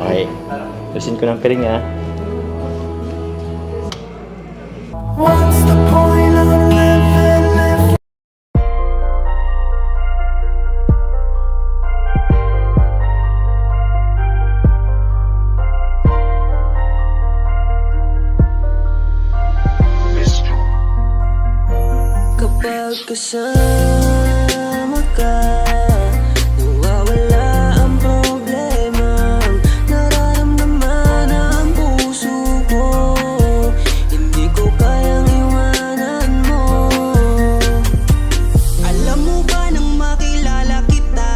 Okay. Lusin ko ng piring ha. What's the point of living? Kapag kasama ka, nawawala ang problema. Nararamdaman ang puso ko, hindi ko kayang iwanan mo. Alam mo ba nang makilala kita,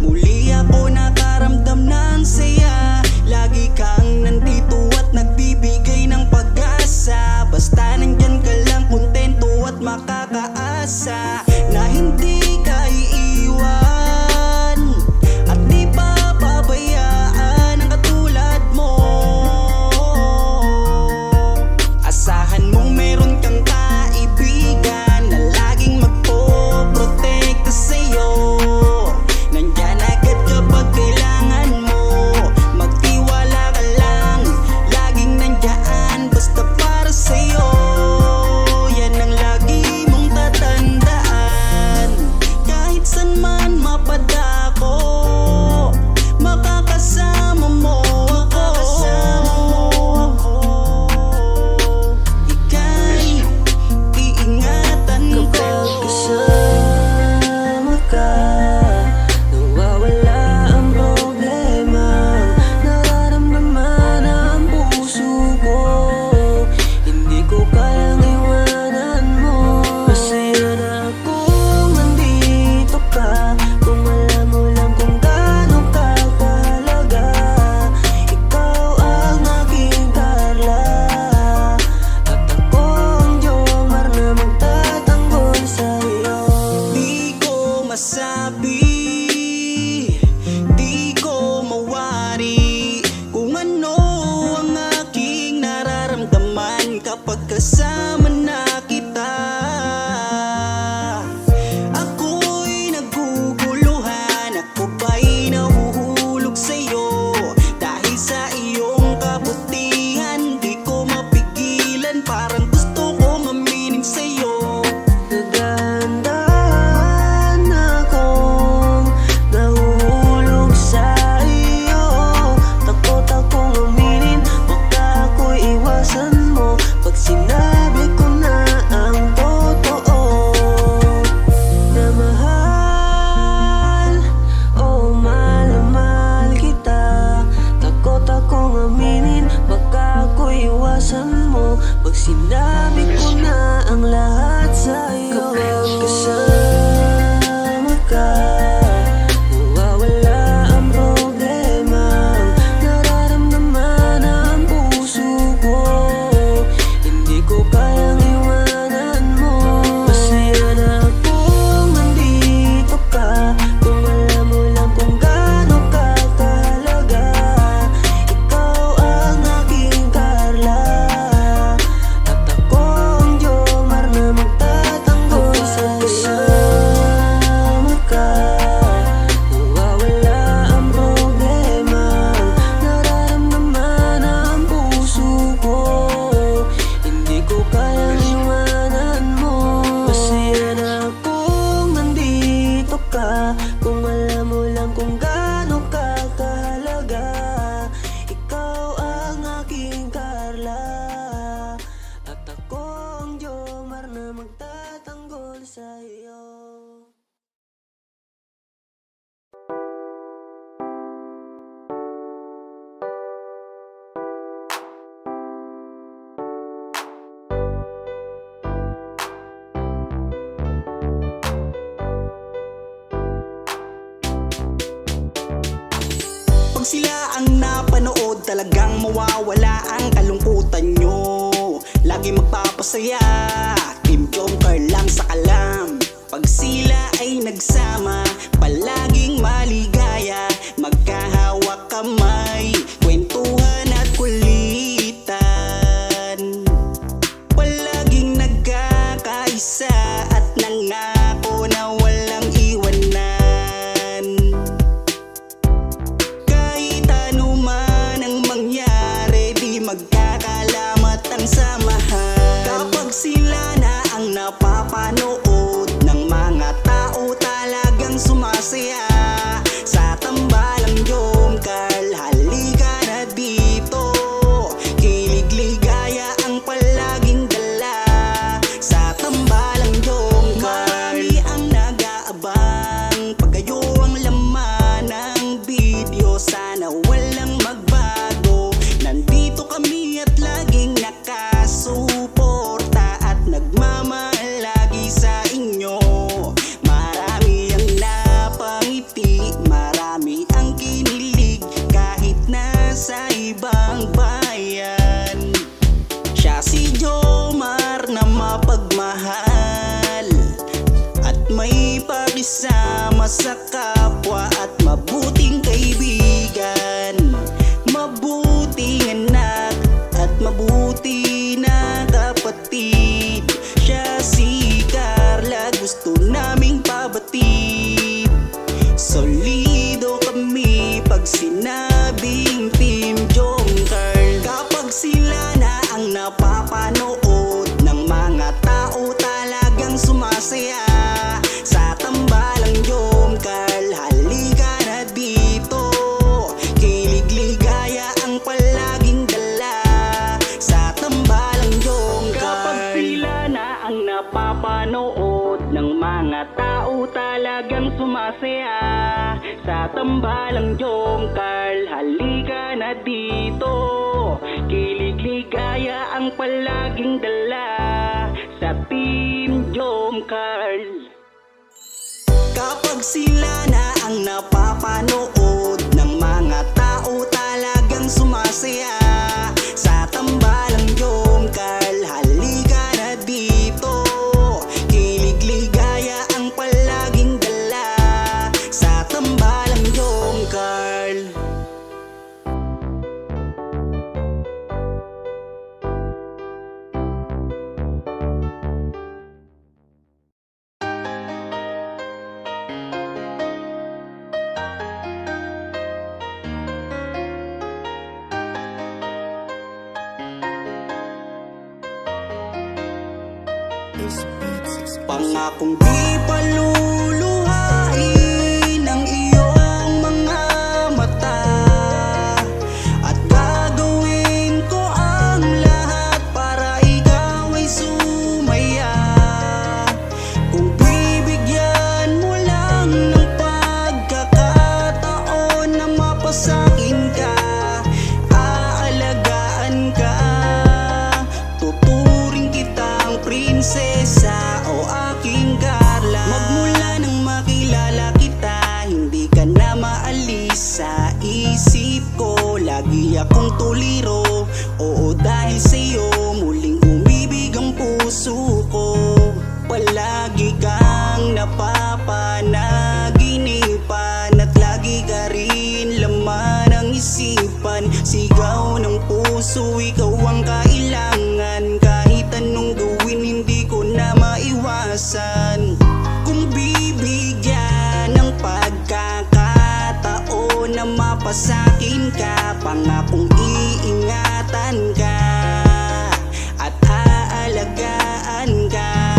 muli ako nakaramdam ng saya. Lagi kang nandito at nagbibigay ng pag-asa. Basta nandyan ka lang, kontento at makakaasa na hindi ka iiwan at di papabayaan ang katulad mo. Asahan mong meron kang kaibigan na laging magpoprotekta sa'yo. Nandyan agad kapag kailangan mo, magtiwala ka lang, laging nandyan basta para sa'yo. Yan ang lagi mong tatandaan, kahit saan man mapadako, makakasama mo ako. Ika'y iingatan ko. Kapag kasama ka, nawawala ang problema. Nararamdaman ang puso ko, hindi ko kayang iwanan mo. Masaya na akong nandito ka, kung alam mo lang kung gaano ka kahalaga. Ikaw ang aking Carla, at ako ang Jomar na magtatanggol sa'yo. Di ko masabi, di ko mawari kung ano ang aking nararamdaman kapag kasama na kita. Ako'y naguguluhan, ako ba'y nahuhulog sa'yo. Dahil sa iyong kabutihan, di ko mapigilan, parang gusto kong aminin sa'yo. Nagdahan akong nahuhulog sa iyo. Takot akong aminin, baka ako'y iwasan mo pag sinabi ko na ang totoo. Na mahal, oh mahal na mahal kita. Takot akong aminin, baka ako'y iwasan mo pag sinabi ko na ang lahat sa'yo. Kapag kasama ka, nawawala ang problema. Nararamdaman ang puso ko, hindi ko kayang iwanan mo. Masaya na akong nandito ka, kung alam mo lang kung gaano ka kahalaga. Ikaw ang aking Carla, at ako ang Jomar na magtatanggol sa'yo. Kasama ka, nawawala ang problema. Nararamdaman ang puso ko, hindi ko kayang iwanan mo. Masaya na akong nandito ka, kung alam mo lang kung gaano ka kahalaga. Ikaw ang aking Carla, at ako ang Jomar na magtatanggol sa'yo. Pag sila ang napanood, talagang mawawala ang kalungkutan nyo. Lagi magpapasaya, Kim Jong-Car lang sa kalam. Pag sila ay nagsama, palaging maligaya. Magkahawak kamay, kwentuhan at kulitan. Palaging nagkakaisa at nangako na walang iwanan. Kahit ano man Sa tambalang Jom Carl, halika na dito. Kilig ligaya ang palaging dala sa Team Jom Carl. Kapag sila na ang napapanood ng mga tao talagang sumasaya. Sa tambalang Jom Carl, halika na dito. Kilig ligaya ang palaging dala sa tambalang Jom Carl. Pangakong di paluluhain ang iyong mga mata, at gagawin ko ang lahat para ikaw ay sumaya. Kung bibigyan mo lang ng pagkakataon na mapasakin ka, aalagaan ka, tuturing kitang prinsesa o aking Carla. Magmula nang makilala kita, hindi ka na maalis sa isip ko. Lagi akong tuliro, oo dahil sa'yo muling umibig ang puso ko. Palagi kang napapanaginipan at lagi ka rin laman ng isipan. Sigaw ng puso, ikaw ang kailangan. Kahit anong gawin, hindi ko na maiwasan. Kung bibigyan ng pagkakataon na mapasakin ka, pangakong iingatan ka at aalagaan ka.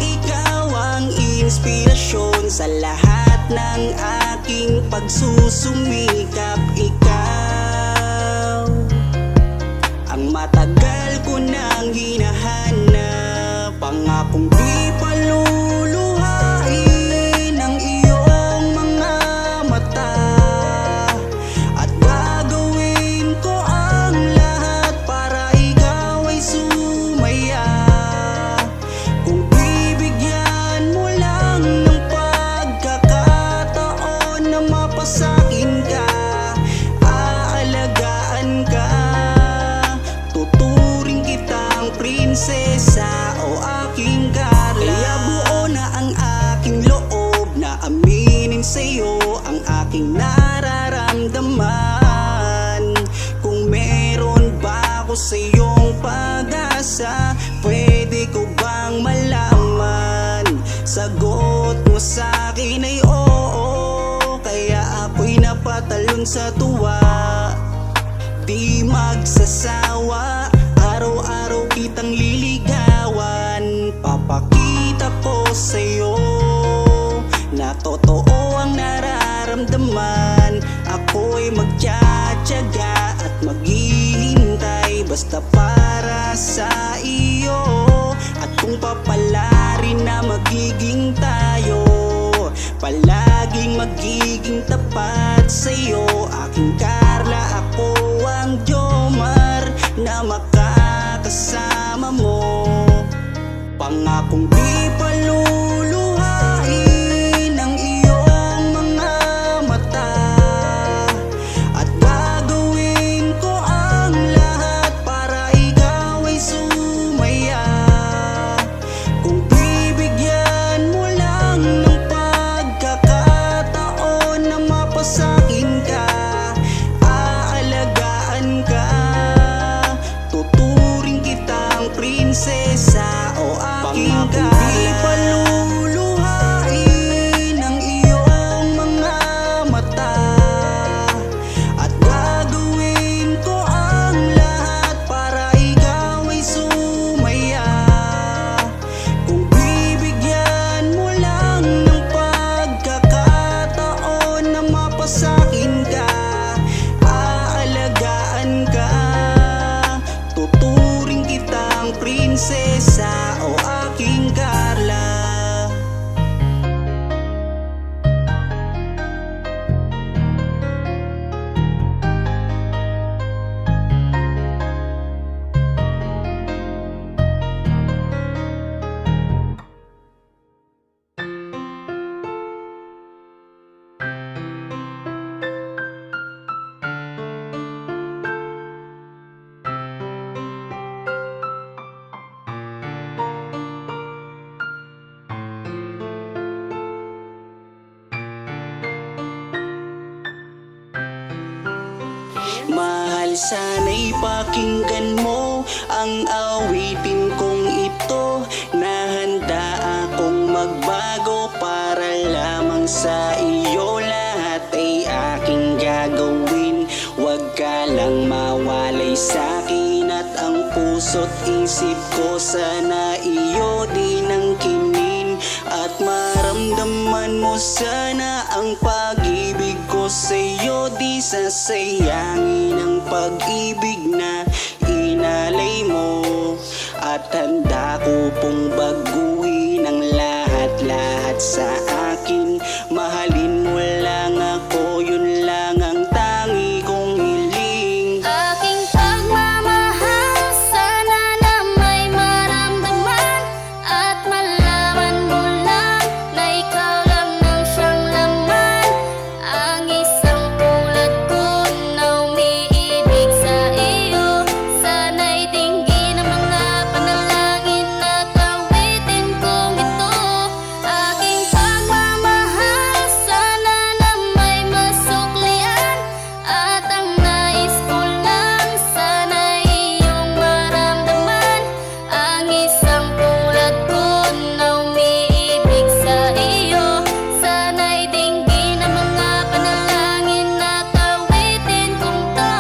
Ikaw ang inspirasyon sa lahat ng aking pagsusumikap. Ikaw ang matagal ko nang hinahanap. Pangakong di paluluhain ang iyong mga mata, at gagawin ko ang lahat para ikaw ay sumaya. Kung bibigyan mo lang ng pagkakataon na mapasakin ka, aalagaan ka, tuturing kitang prinsesa o aking Carla. Kaya buo na ang aking loob na aminin sa'yo ang aking nararamdaman. Kung meron ba ako sa'yong pag-asa, pwede ko bang malaman? Sagot mo sa'kin ay oo, kaya ako'y napatalon sa tuwa. Di magsasawa, araw-araw kitang liligawan. Papakita ko sa'yo na totoo ang nararamdaman. Ako'y magtsatsaga at maghihintay basta para sa iyo. At kung papalarin na magiging tayo, palaging magiging tapat sa'yo. Aking Carla, ako ang Jomar na makakasama mo. Pangakong di paluluhain ang iyong mga mata, at gagawin ko ang lahat para ikaw ay sumaya. Kung bibigyan mo lang ng pagkakataon na mapasakin ka, sana'y pakinggan mo ang awitin kong ito, na handa akong magbago para lamang sa iyo. Lahat ay aking gagawin, huwag ka lang mawalay sa'kin, at ang puso't isip ko sana iyo din ang kinin, at maramdaman mo sana ang pag-ibig ko sa'yo. Di sasayangin ang pag-ibig na inalay mo, at handa ko pong baguhin ang lahat-lahat sa akin. Mahalin mo lang ako, yun lang ang tangi kong hiling. Aking pagmamahal, sana na may maramdaman, at malaman mo lang na ikaw lang ang siyang laman. Ang isang tulad ko na umiibig sa iyo, sana'y dinggin ang mga panalangin at awitin kong ito. Aking pagmamahal, sana na may masuklian, at ang nais ko lang sana'y iyong maramdaman. Ang isang tulad ko na umiibig sa iyo, sana'y dinggin ang mga panalangin at awitin kong to.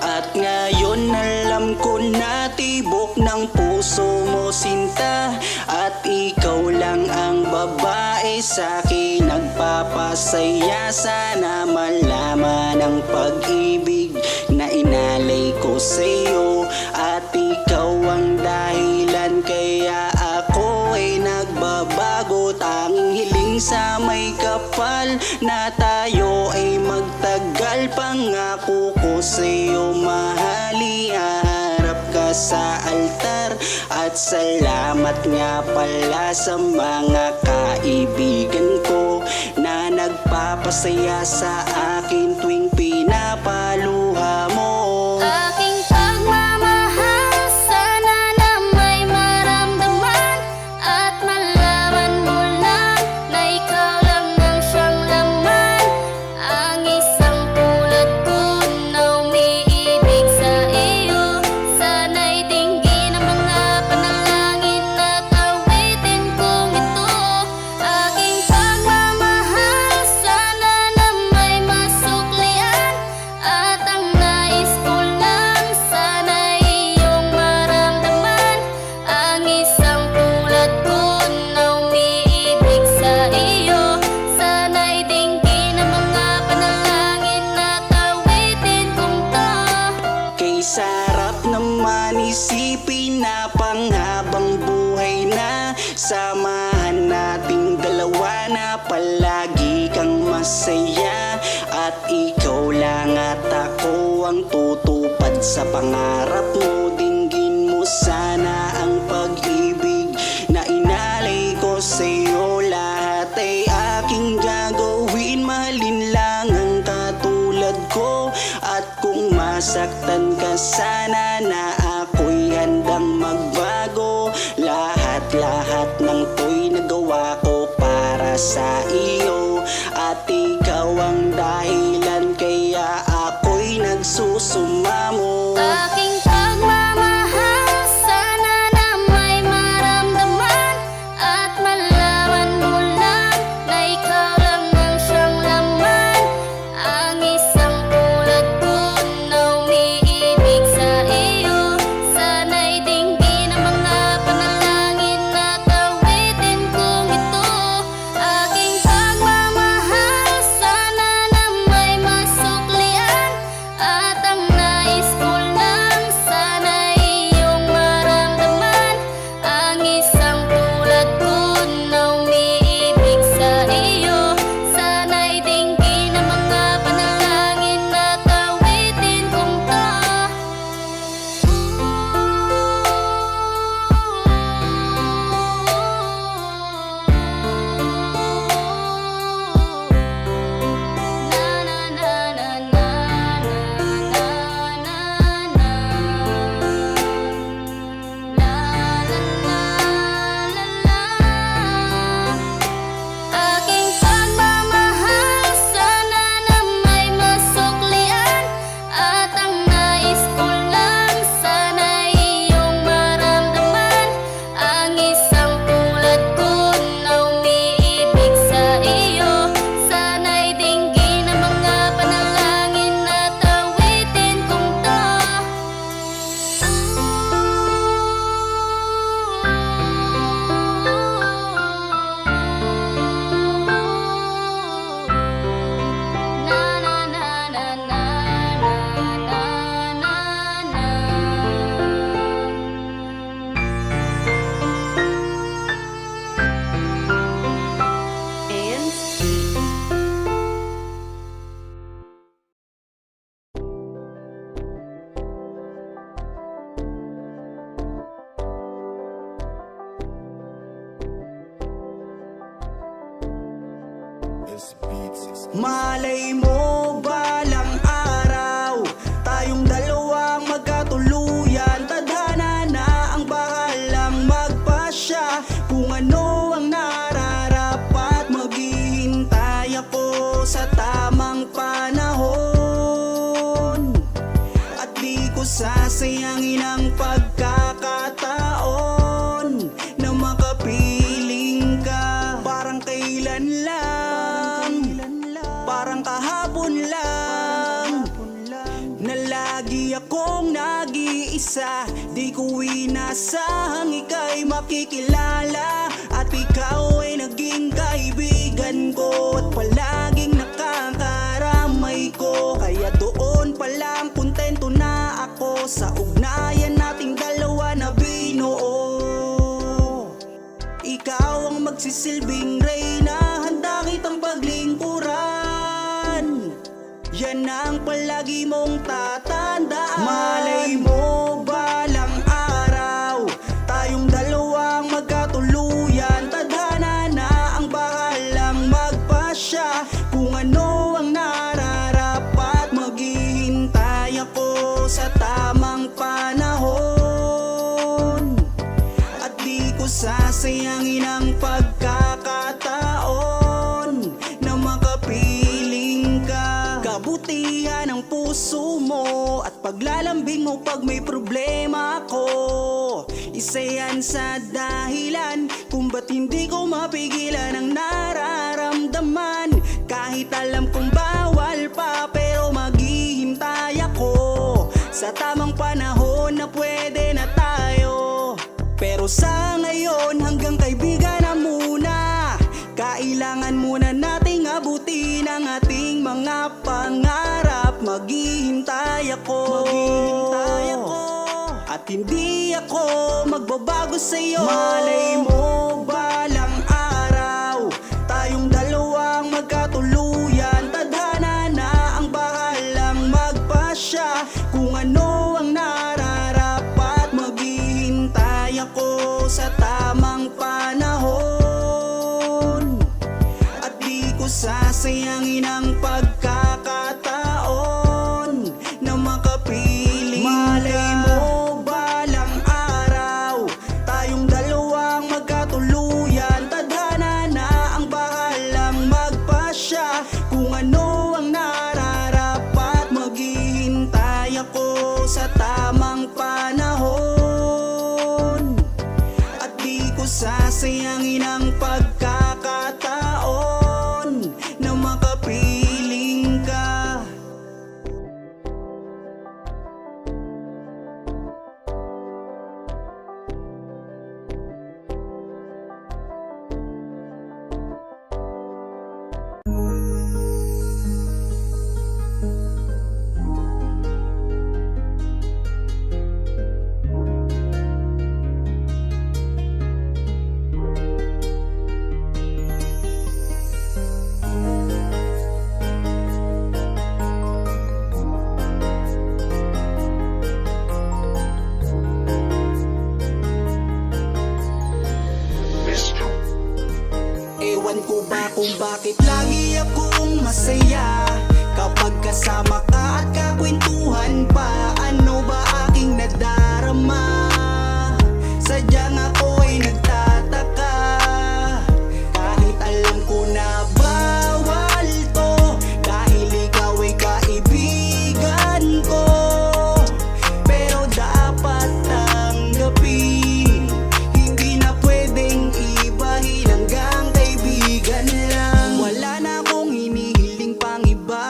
At ngayon alam ko na tibok ng puso mo sinta, at ikaw lang ang babae sa'kin nagpapasaya. Sana malaman ang pag-ibig na inalay ko sa'yo, at ikaw ang dahilan kaya ako ay nagbabago. Tanging hiling sa may kapal na tayo ay magtagal. Pangako ko sa'yo mahali, haharap ka sa altar. At salamat nga pala sa mga kaibigan ko na nagpapasaya sa akin tuwing pinapaluha mo. Aking pagmamahal, sana na may maramdaman, at malaman mo lang na ikaw lang ang siyang laman. Ang isang tulad ko na umiibig sa iyo, sana'y dinggin ang mga panalangin at awitin kong ito. Aking pagmamahal, sana na may masuklian, at ang nais ko lang sana'y iyong maramdaman. Ang isang tulad ko na umiibig sa iyo, sana'y dinggin ang mga panalangin at awitin kong to. Kay sarap naman isipin na panghabang buhay na samahan nating dalawa, na palagi kang masaya, at ikaw lang at ako ang tutupad sa pangarap mo. Dinggin mo sana ang pag-ibig na inalay ko sa'yo. Lahat ay aking gagawin, mahalin lang ang katulad ko, at kung masaktan ka sana na ako'y handang magbago. Lahat-lahat ng to'y nagawa ko para sa iyo, at ikaw ang dahilan kaya ako'y nagsusumamo. Aking pagmamahal, sana na may maramdaman, at malaman mo lang na ikaw lang ang siyang laman. Ang isang tulad ko na umiibig sa iyo, sana'y dinggin ang mga panalangin at awitin kong ito. Aking pagmamahal, sana na may masuklian, at ang nais ko lang Malay mo balang araw tayong dalawang magkatuluyan. Tadhana na ang bahalang magpasya kung ano ang nararapat. Maghihintay ako sa tamang panahon at di ko sasayangin ang pagkakataon na makapiling ka. Parang kailan lang, parang kahapon lang, na lagi akong nag-iisa. Di ko inasahang ika'y makikilala at ikaw ay naging kaibigan ko at palaging nakakaramay ko. Kaya doon pa lang kontento na ako sa ugnayan nating dalawa na binuo. Ikaw ang magsisilbing reyna, handa kitang paglingkuran. Yan ang palagi mong tatandaan. Malay mo balang araw tayong dalawang magkatuluyan. Tadhana na ang bahalang magpasya kung ano ang nararapat. Maghihintay ako sa tamang panahon at di ko sasayangin ang pagkakataon na makapiling ka. Kabutihan ng puso mo at paglalambing mo pag may problema ako, isa yan sa dahilan kung ba't hindi ko mapigilan ang nararamdaman. Kahit alam kong bawal pa, pero maghihintay ako sa tamang panahon na pwede na tayo. Pero sa ngayon hanggang kaibigan na muna. Kailangan muna nating abutin ang ating mga pangarap. Maghihintay ako, at hindi ako magbabago sa'yo. Malay mo balang araw tayong dalawang magkatuluyan. Tadhana na ang bahalang magpasya kung ano ang nararapat. Maghihintay ako sa tamang panahon at di ko sasayangin ang pagkakataon na makapiling. Malay mo balang araw tayong dalawang magkatuluyan. Tadhana na ang bahalang magpasya kung ano ang nararapat. Maghihintay ako sa tamang panahon at di ko sasayangin ang pagkakataon na makapiling ka. Ewan ko ba kung bakit lagi akong masaya kapag kasama ka at kakwentuhan pa. Ano ba aking nadarama? Sadyang ako ay nagtataka, kahit alam ko na bawal to, dahil ikaw ay kaibigan ko. Pero dapat tanggapin, hindi na pwedeng ibahin hanggang kaibigan lang. Wala na akong hinihiling pang iba,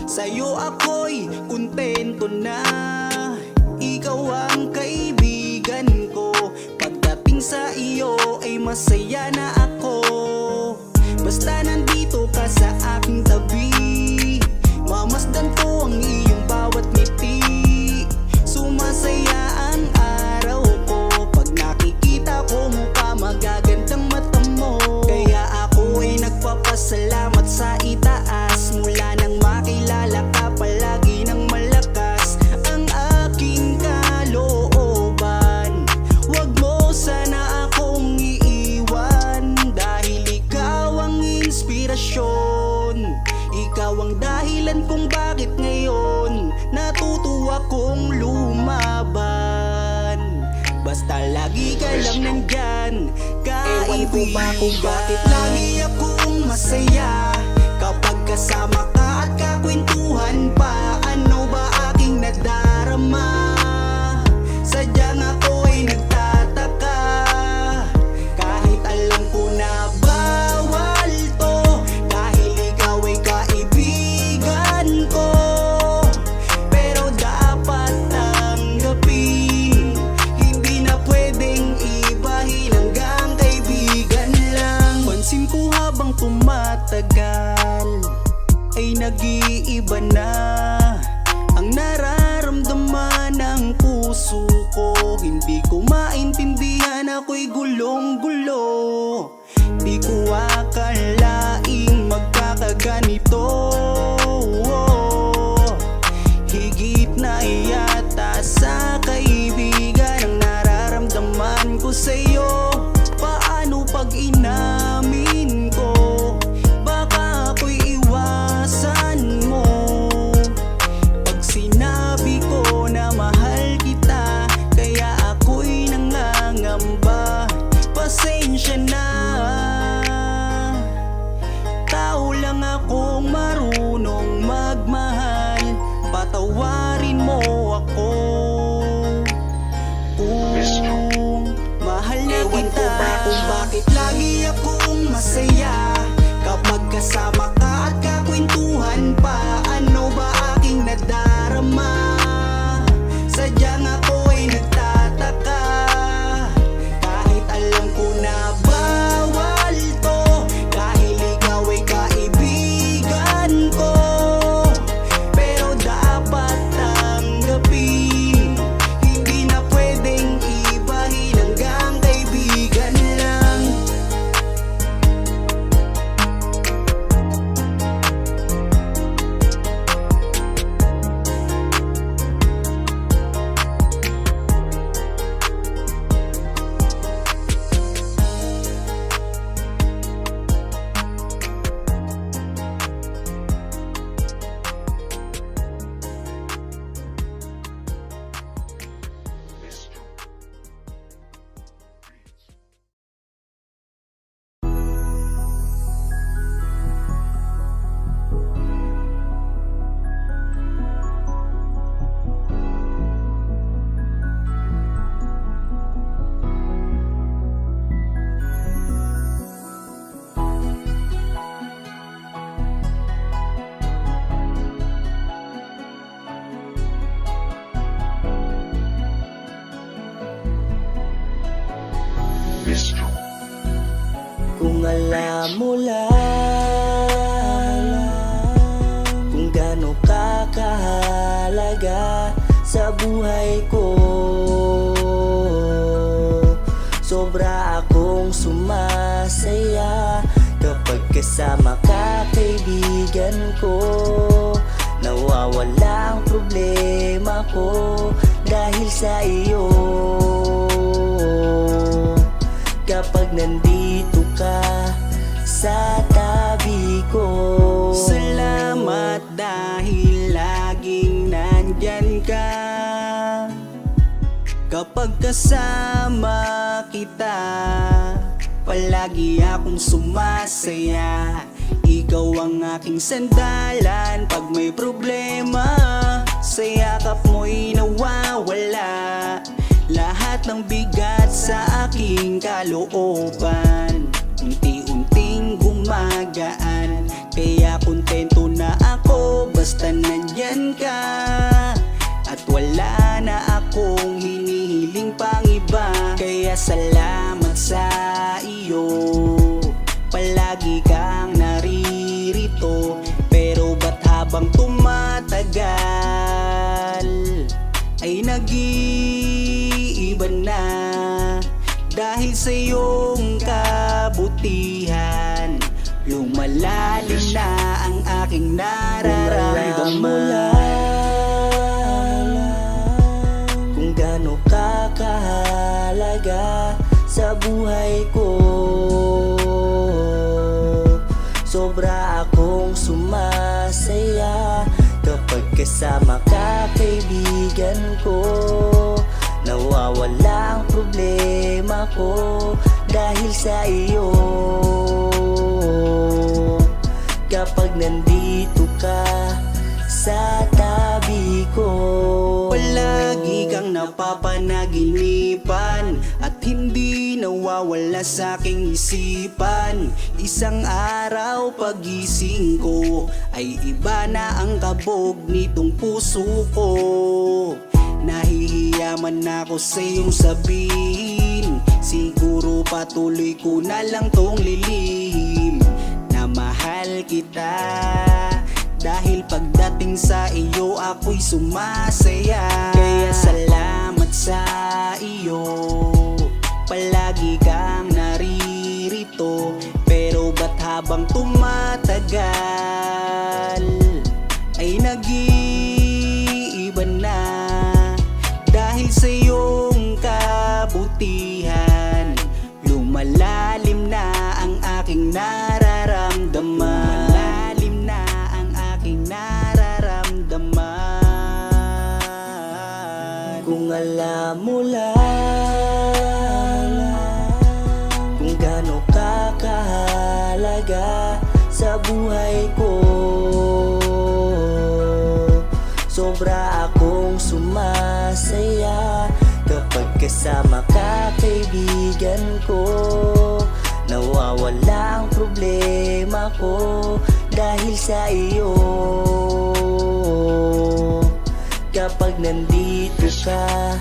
sa'yo ako'y kontento na. Ikaw ang kaibigan ko, pagdating sa iyo ay masaya na ako. Basta nandito ka sa aking tabi, mamasdan ko ang iyong bawat ngiti. Sumasaya ang araw ko pag nakikita ko mukha magagandang mata mo. Kaya ako ay nagpapasalamat sa itaas, mula nang makilala ka palagi ng malakas ang aking kalooban. Wag mo sana akong iiwan, dahil ikaw ang inspirasyon dahilan kung bakit ngayon natutuwa kong lumaban. Basta lagi ka lang nandyan, kaibigan. Ewan ko ba kung bakit lagi akong masaya kapag kasama ka at kakwentuhan pa. Ano ba aking nadarama? Sadyang ako ay nagtataka, kahit alam ko na bawal to, dahil ikaw ay kaibigan ko. Pero dapat tanggapin, hindi na pwedeng ibahin, hanggang kaibigan lang. Pansin ko habang tumatagal ay nag-iiba na ang nararamdaman ng puso ko. Hindi ko maintindihan, ako'y gulong-gulo. Di ko akalaing magkakaganito. Higit na yata sa kaibigan ang nararamdaman ko sa'yo. Paano pag inamin ko? Baka ako'y iwasan mo. Pag sinabi ko na mahal kita, kaya ako'y nangangamba. Pasensya na, tao lang akong marunong magmahal. Patawarin mo ako kung mahal na kita. Ewan ko ba kung bakit lagi akong masaya kapag kasama ka at kakwentuhan pa. Ano ba aking nadarama? Sadyang ako ay nagtataka, kahit alam ko na bawal to, dahil ikaw ay kaibigan ko. Pero dapat tanggapin, hindi na pwedeng ibahin, hanggang kaibigan lang. Kung alam mo lang kung gaano ka kahalaga sa buhay ko, sobra akong sumasaya kapag kasama ka, kaibigan ko. Nawawala ang problema ko dahil sa iyo. Kapag nandito ka sa tabi ko, salamat dahil laging nandyan ka. Kapag kasama kita, palagi akong sumasaya. Ikaw ang aking sandalan pag may problema. Sa yakap mo'y nawawala lahat ng bigat sa aking kalooban. Unti-unting gumagaan, kaya kontento na ako basta nandyan ka. At wala na akong hinihiling pang iba, kaya salamat sa iyo. Palagi kang naririto, pero ba't habang tumatagal ay nag-iiba na? Dahil sa iyong kabutihan, lumalalim na ang aking nararamdaman. Kung gaano ka kahalaga sa buhay ko, sobra akong sumasaya kasama ka, kaibigan ko, nawawala ang problema ko dahil sa iyo. Kapag nandito ka sa tabi ko, palagi kang napapanaginipan at hindi nawawala sa aking isipan. Isang araw pagising ko ay iba na ang kabog nitong puso ko. Nahihiya man ako sa iyong sabihin, siguro patuloy ko na lang tong lilihim na mahal kita. Dahil pagdating sa iyo ako'y sumasaya. Kaya salamat sa iyo, palagi kang naririto. Pero ba't habang tumatagal ay nag-iiba na? Dahil sa iyong kabutihan, lumalalim na ang aking nararamdaman. Kung alam mo lang kung gaano ka kahalaga sa buhay ko, sobra akong sumasaya kapag kasama ka, kaibigan ko. Nawawala ang problema ko dahil sa iyo. Kapag nandito ka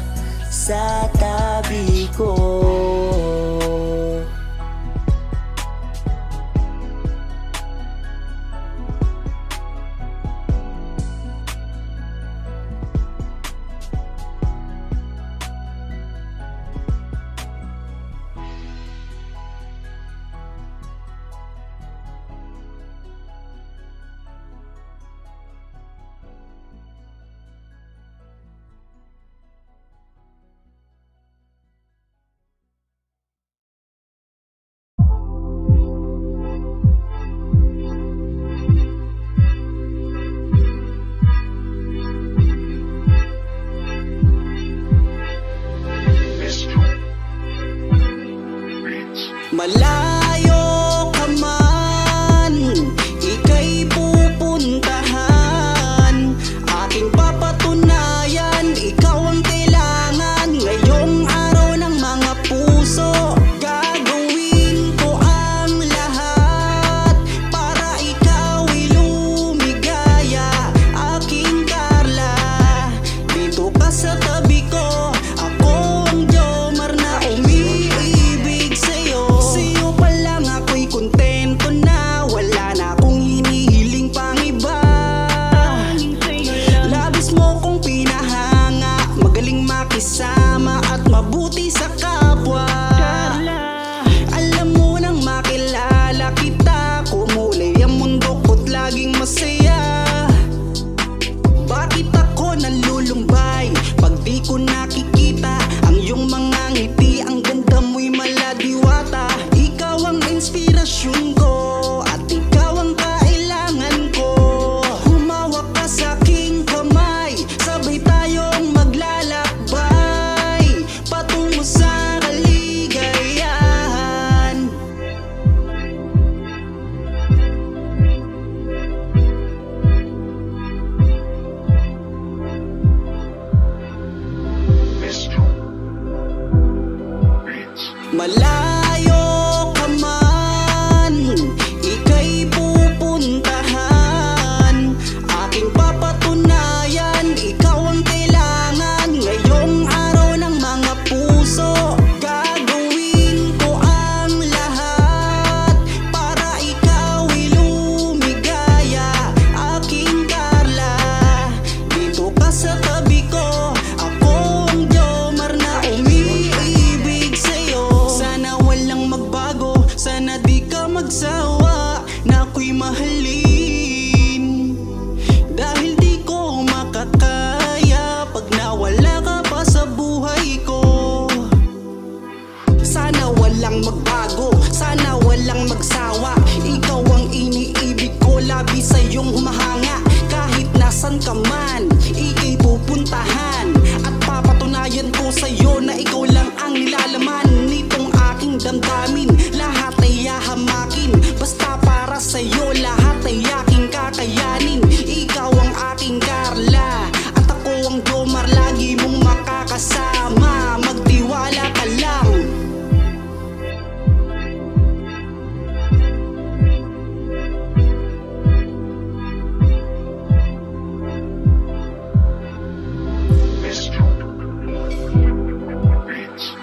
sa tabi ko, malayo ka man, ika'y pupuntahan. Aking papatunayan, ikaw ang kailangan ngayong araw ng mga puso. Gagawin ko ang lahat para ikaw'y lumigaya. Aking Carla, dito ka sa tabi ko, ako ang Jomar na umiibig sa'yo. Sa'yo pa lang ako'y kontento na, wala na akong hinihiling pang iba. Labis mo kong pinahanga, magaling makisama at mabuti sa kapwa. Alam mo nang makilala kita, kumulay ang mundo ko't laging masaya. Bakit ako nalulumbay pag di ko nakikita ang iyong mga ngiti? Ang ganda mo'y maladiwata. Ikaw ang inspirasyon ko at ikaw ang kailangan ko. Humawak ka sa aking kamay, sabay tayong maglalakbay patungo sa kaligayahan. Malayo ka man, ika'y pupuntahan. Aking papatunayan, ikaw ang kailangan ngayong araw ng mga puso. Gagawin ko ang lahat para ikaw'y lumigaya. Aking Carla, dito ka sa tabi ko, ako ang Jomar na umiibig sa'yo. Sana nasan ka man, ika'y pupuntahan. At papatunayan ko sa'yo na ikaw lang ang nilalaman nitong aking damdamin. Lahat ay hahamakin, basta para sa'yo lahat ay aking kakayanin. Ikaw ang aking Carla, at ako ang Jomar, lagi mong makakasama. Magtiwala ka lang.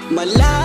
Malapit